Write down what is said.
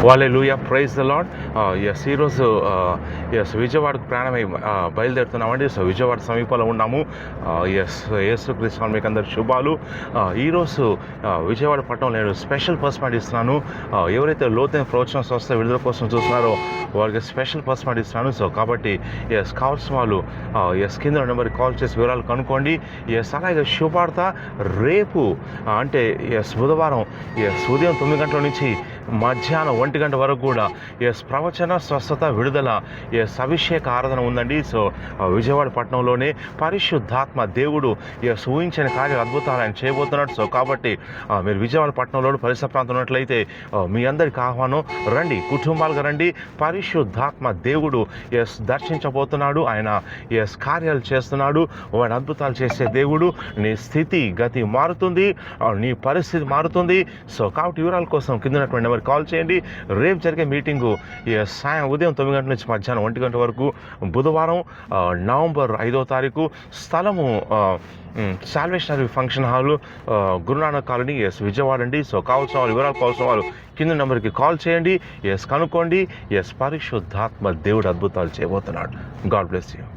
Hallelujah, praise the lord. ఈరోజు విజయవాడకు ప్రయాణమై బయలుదేరుతున్నామండి. సో విజయవాడ సమీపంలో ఉన్నాము. యేసుక్రీస్తు స్వామి మీకు అందరి శుభాలు. ఈరోజు విజయవాడ పట్టణంలో నేను స్పెషల్ పర్సనాలిటీ ఇస్తున్నాను. ఎవరైతే లోతైన ప్రవచన సంస్థ విడుదల కోసం చూస్తున్నారో వాళ్ళకి స్పెషల్ పర్సనాలిటీ ఇస్తున్నాను. సో కాబట్టి కావాల్సిన వాళ్ళు కింద నెంబర్కి కాల్ చేసి వివరాలు కనుక్కోండి. అలాగే శుభార్త రేపు అంటే బుధవారం ఉదయం 9 గంటల నుంచి మధ్యాహ్నం 1 గంట వరకు కూడా ప్రవచన స్వస్థత విడుదల అభిషేక ఆరాధన ఉందండి. సో విజయవాడ పట్టణంలోనే పరిశుద్ధాత్మ దేవుడు ఊహించని కార్యాలు అద్భుతాలు ఆయన చేయబోతున్నాడు. సో కాబట్టి మీరు విజయవాడ పట్టణంలో పరిసర ప్రాంతం ఉన్నట్లయితే మీ అందరికి ఆహ్వానం, రండి, కుటుంబాలుగా రండి. పరిశుద్ధాత్మ దేవుడు దర్శించబోతున్నాడు. ఆయన కార్యాలు చేస్తున్నాడు. ఆయన అద్భుతాలు చేసే దేవుడు. నీ స్థితి గతి మారుతుంది, నీ పరిస్థితి మారుతుంది. సో కాబట్టి వివరాల కోసం కింద ఉన్నటువంటి నెంబర్ కాల్ చేయండి. రేపు జరిగే మీటింగు ఉదయం 9 గంటల నుంచి మధ్యాహ్నం 1 గంట వరకు, బుధవారం నవంబర్ 5వ తారీఖు. స్థలము సాల్వేషనరీ function hall, Guru Nanak colony, Vijayawada అండి. సో కావాల్సిన వాళ్ళు వివరాలు కావాల్సిన వాళ్ళు కింద నెంబర్కి కాల్ చేయండి. కనుక్కోండి. పరిశుద్ధాత్మ దేవుడు అద్భుతాలు చేయబోతున్నాడు. God bless you.